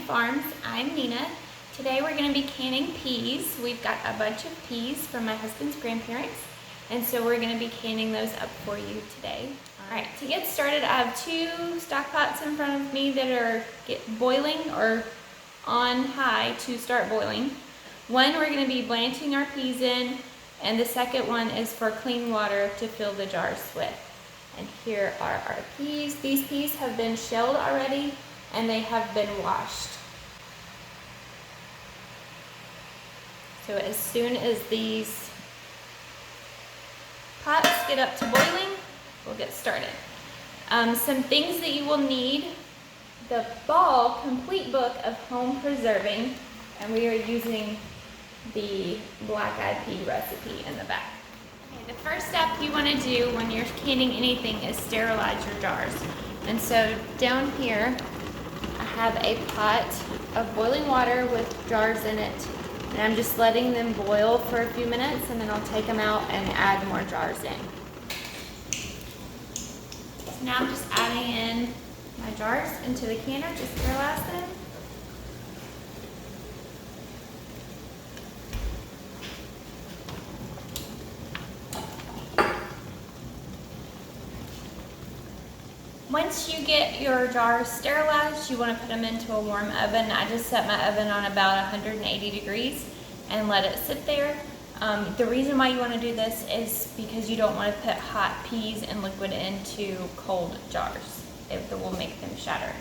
Farms. I'm Nina. Today we're going to be canning peas. We've got a bunch of peas from my husband's grandparents, and so we're going to be canning those up for you today. Alright, to get started, I have two stock pots in front of me that are boiling or on high to start boiling. One we're going to be blanching our peas in, and the second one is for clean water to fill the jars with. And here are our peas. These peas have been shelled already and they have been washed. So as soon as these pots get up to boiling, we'll get started. Some things that you will need: the Ball Complete Book of Home Preserving, and we are using the black-eyed pea recipe in the back. Okay, the first step you want to do when you're canning anything is sterilize your jars. And so down here, I have a pot of boiling water with jars in it, and I'm just letting them boil for a few minutes, and then I'll take them out and add more jars in. So now I'm just adding in my jars into the canner to sterilize them. Once you get your jars sterilized, you want to put them into a warm oven. I just set my oven on about 180 degrees and let it sit there. The reason why you want to do this is because you don't want to put hot peas and liquid into cold jars. It will make them shatter.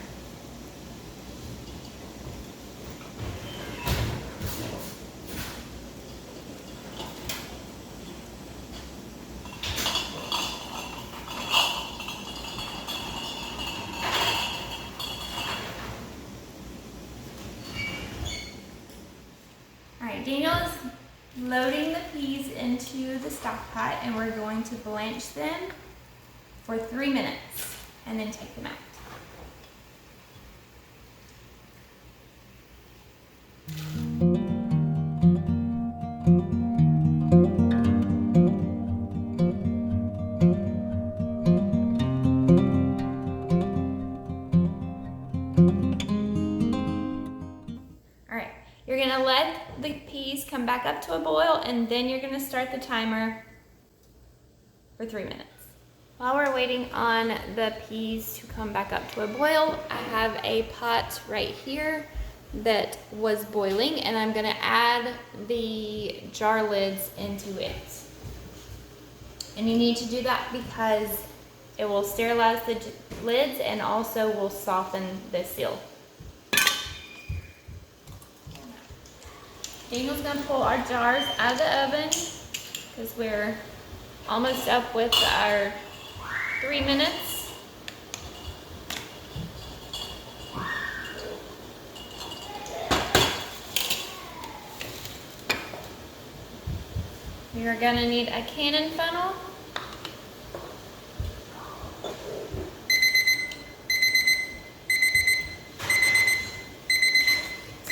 Daniel is loading the peas into the stock pot, and we're going to blanch them for 3 minutes and then take them out. You're going to let the peas come back up to a boil, and then you're going to start the timer for 3 minutes. While we're waiting on the peas to come back up to a boil, I have a pot right here that was boiling, and I'm going to add the jar lids into it. And you need to do that because it will sterilize the lids and also will soften the seal. Daniel's gonna pull our jars out of the oven because we're almost up with our 3 minutes. We are gonna need a cannon funnel.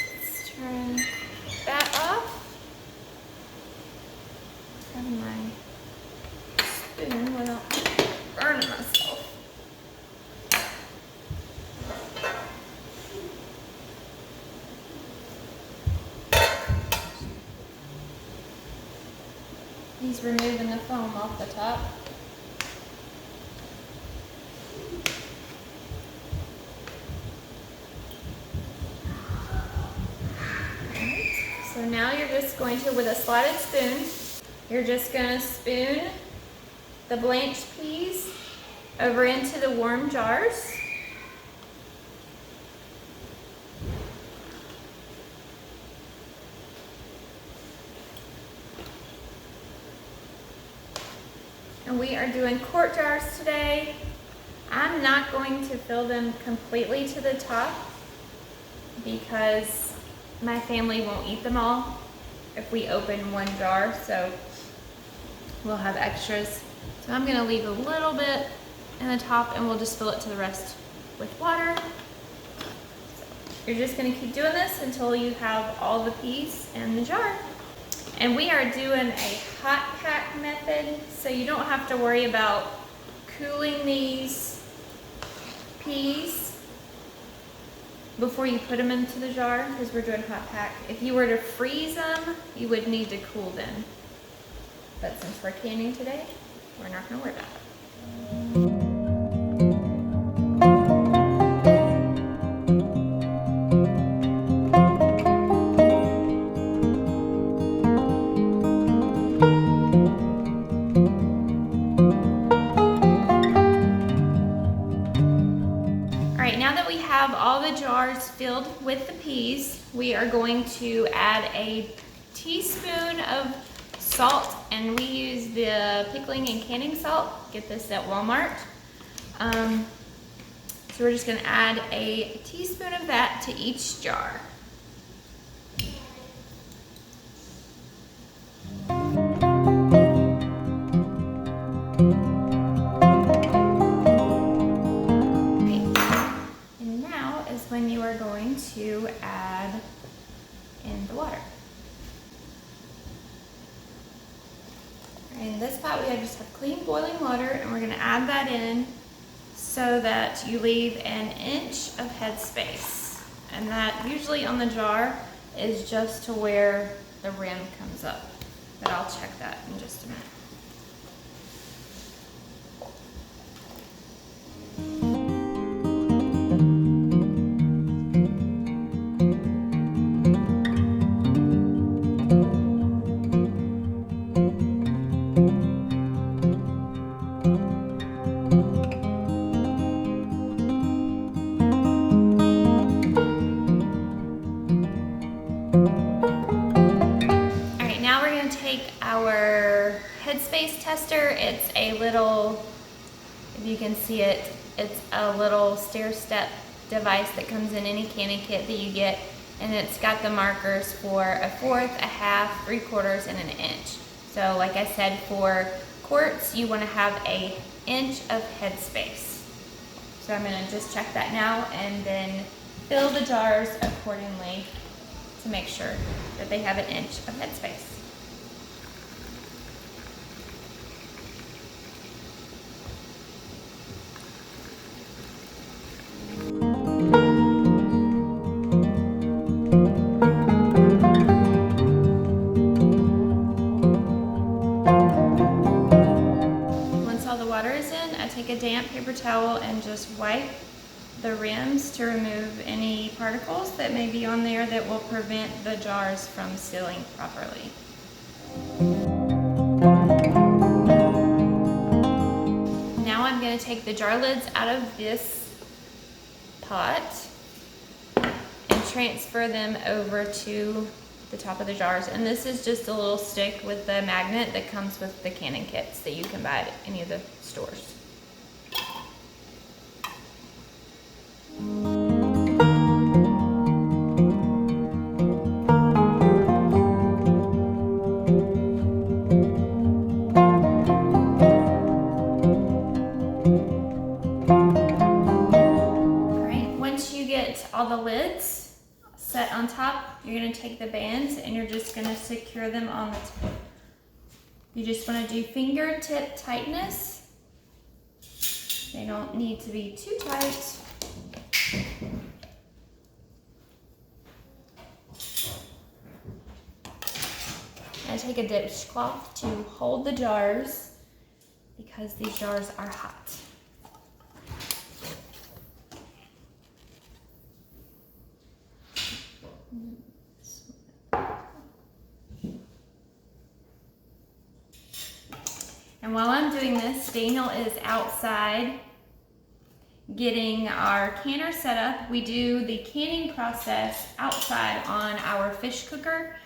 Let's turn that off. Grab my spoon without burning myself. He's removing the foam off the top. So now you're just going to, with a slotted spoon, you're just going to spoon the blanched peas over into the warm jars. And we are doing quart jars today. I'm not going to fill them completely to the top because my family won't eat them all if we open one jar, so we'll have extras. So I'm gonna leave a little bit in the top and we'll just fill it to the rest with water. So you're just gonna keep doing this until you have all the peas in the jar. And we are doing a hot pack method, so you don't have to worry about cooling these peas. before you put them into the jar, because we're doing hot pack. If you were to freeze them, you would need to cool them. But since we're canning today, we're not gonna worry about it. All the jars filled with the peas, we are going to add a teaspoon of salt, and we use the pickling and canning salt. Get this at Walmart. So we're just going to add a teaspoon of that to each jar. When you are going to add in the water. In this pot we just have clean boiling water, and we're going to add that in so that you leave an inch of head space, and that usually on the jar is just to where the rim comes up, but I'll check that in just a minute. Our headspace tester, it's a little, if you can see it, it's a little stair step device that comes in any canning kit that you get, and it's got the markers for 1/4, 1/2, 3/4, and 1 inch. So like I said, for quarts you want to have 1 inch of headspace. So I'm going to just check that now and then fill the jars accordingly to make sure that they have 1 inch of headspace. Take a damp paper towel and just wipe the rims to remove any particles that may be on there that will prevent the jars from sealing properly. Now I'm going to take the jar lids out of this pot and transfer them over to the top of the jars, and this is just a little stick with the magnet that comes with the canning kits that you can buy at any of the stores. All the lids set on top, you're going to take the bands and you're just going to secure them on the top. You just want to do fingertip tightness. They don't need to be too tight. And take a dishcloth to hold the jars because these jars are hot. And while I'm doing this, Daniel is outside getting our canner set up. We do the canning process outside on our fish cooker.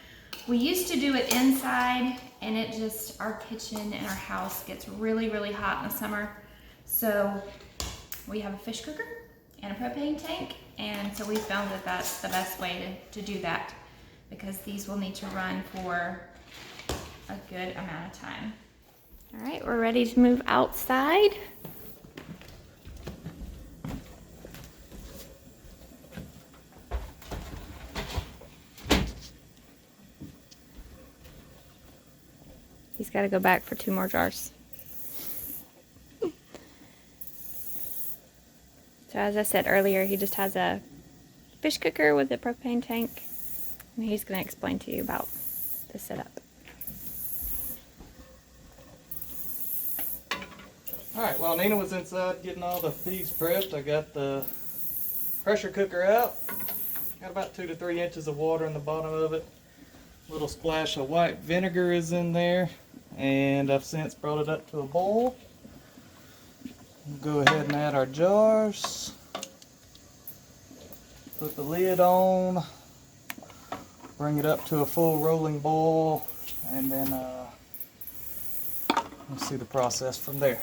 We used to do it inside, and it just, our kitchen and our house gets really, really hot in the summer. So we have a fish cooker and a propane tank, and so we found that that's the best way to do that, because these will need to run for a good amount of time. All right, we're ready to move outside. He's got to go back for 2 more jars. So as I said earlier, he just has a fish cooker with a propane tank. And he's going to explain to you about the setup. Alright, while Nina was inside getting all the feeds prepped, I got the pressure cooker out. Got about 2 to 3 inches of water in the bottom of it. A little splash of white vinegar is in there, and I've since brought it up to a boil. We'll go ahead and add our jars. Put the lid on. Bring it up to a full rolling boil, and then we'll see the process from there.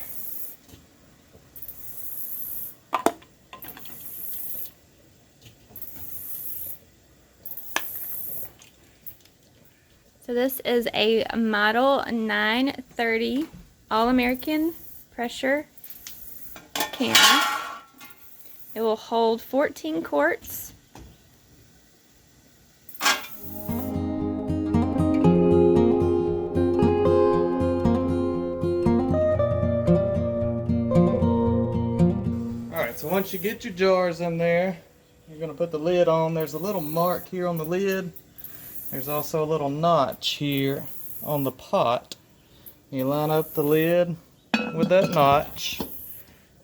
So this is a Model 930 All-American pressure can. It will hold 14 quarts. Alright, so once you get your jars in there, you're going to put the lid on. There's a little mark here on the lid. There's also a little notch here on the pot. You line up the lid with that notch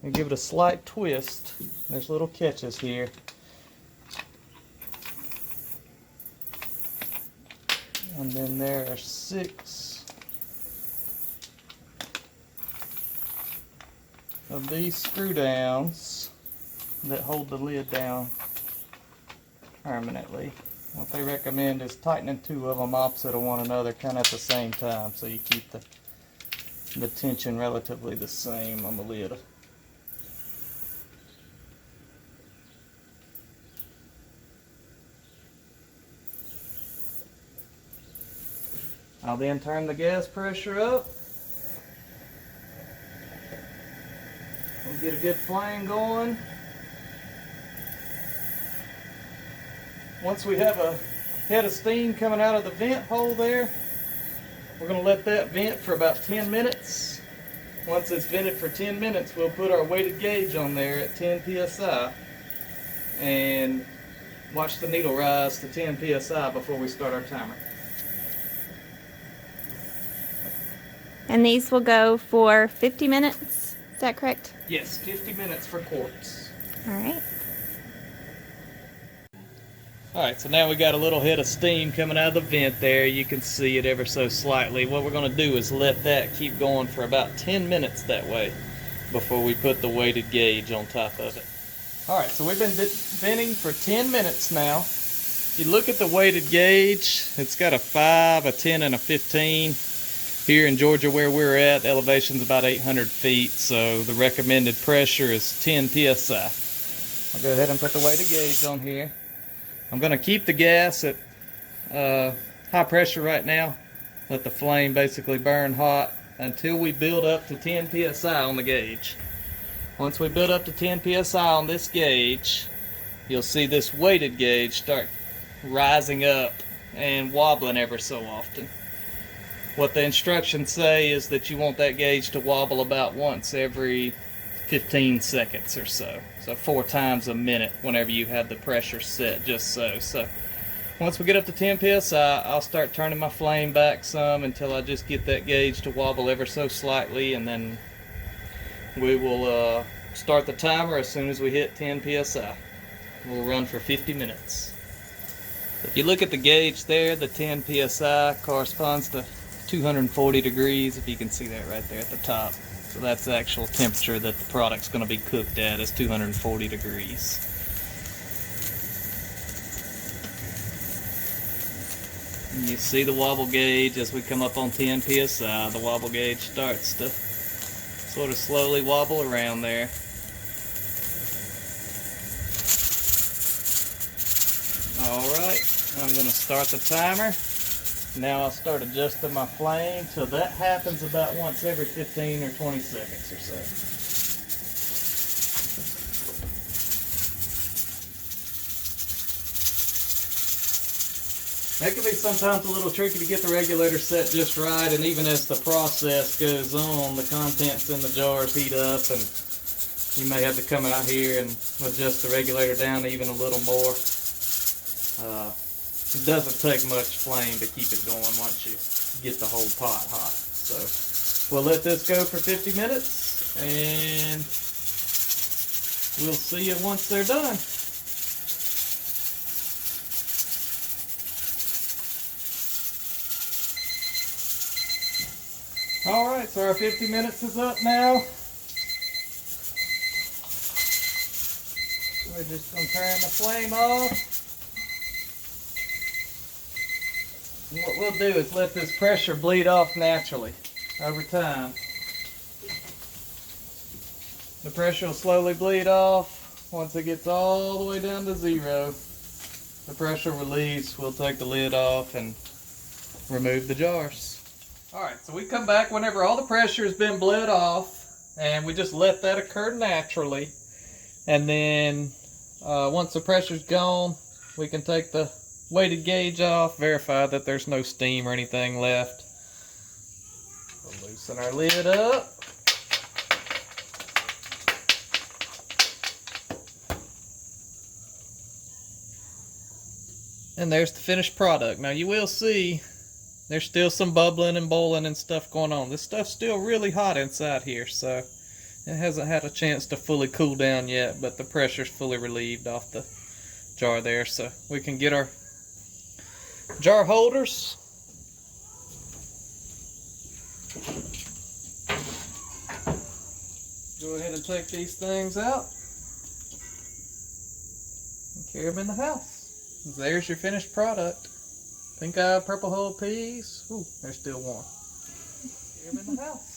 and give it a slight twist. There's little catches here. And then there are 6 of these screw downs that hold the lid down permanently. What they recommend is tightening 2 of them opposite of one another kind of at the same time, so you keep the tension relatively the same on the lid. I'll then turn the gas pressure up. We'll get a good flame going. Once we have a head of steam coming out of the vent hole there, we're going to let that vent for about 10 minutes. Once it's vented for 10 minutes, we'll put our weighted gauge on there at 10 psi and watch the needle rise to 10 psi before we start our timer. And these will go for 50 minutes. Is that correct? Yes, 50 minutes for quarts. All right. Alright, so now we got a little head of steam coming out of the vent there. You can see it ever so slightly. What we're going to do is let that keep going for about 10 minutes that way before we put the weighted gauge on top of it. Alright, so we've been venting for 10 minutes now. If you look at the weighted gauge, it's got a 5, a 10, and a 15. Here in Georgia where we're at, the elevation's about 800 feet, so the recommended pressure is 10 psi. I'll go ahead and put the weighted gauge on here. I'm going to keep the gas at high pressure right now. Let the flame basically burn hot until we build up to 10 psi on the gauge. Once we build up to 10 psi on this gauge, you'll see this weighted gauge start rising up and wobbling ever so often. What the instructions say is that you want that gauge to wobble about once every 15 seconds or so. So 4 times a minute whenever you have the pressure set just so. So once we get up to 10 psi, I'll start turning my flame back some until I just get that gauge to wobble ever so slightly, and then we will start the timer as soon as we hit 10 psi. We'll run for 50 minutes. If you look at the gauge there, the 10 psi corresponds to 240 degrees, if you can see that right there at the top. So that's the actual temperature that the product's going to be cooked at, is 240 degrees. And you see the wobble gauge as we come up on 10 psi. The wobble gauge starts to sort of slowly wobble around there. Alright, I'm going to start the timer. Now I'll start adjusting my flame till that happens about once every 15 or 20 seconds or so. That can be sometimes a little tricky to get the regulator set just right, and even as the process goes on, the contents in the jars heat up, and you may have to come out here and adjust the regulator down even a little more. It doesn't take much flame to keep it going once you get the whole pot hot. So we'll let this go for 50 minutes and we'll see you once they're done. Alright, so our 50 minutes is up now. We're just going to turn the flame off. And what we'll do is let this pressure bleed off naturally over time. The pressure will slowly bleed off. Once it gets all the way down to 0, the pressure relieves. We'll take the lid off and remove the jars. Alright, so we come back whenever all the pressure has been bled off, and we just let that occur naturally. And then once the pressure's gone, we can take the weighted gauge off, verify that there's no steam or anything left. We'll loosen our lid up. And there's the finished product. Now you will see there's still some bubbling and boiling and stuff going on. This stuff's still really hot inside here, so it hasn't had a chance to fully cool down yet, but the pressure's fully relieved off the jar there, so we can get our jar holders. Go ahead and take these things out and carry them in the house. There's your finished product. Pink-eyed purple hull peas. Ooh, there's still one. Carry them in the house.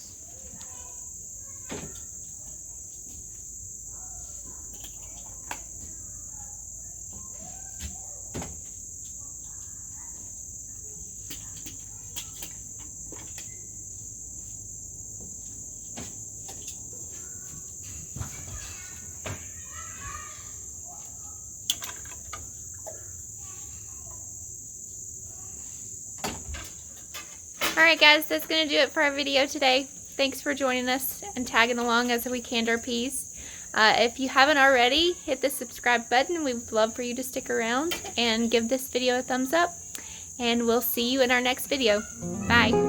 Alright guys, that's going to do it for our video today. Thanks for joining us and tagging along as we canned our peas. If you haven't already, hit the subscribe button. We would love for you to stick around and give this video a thumbs up. And we'll see you in our next video. Bye.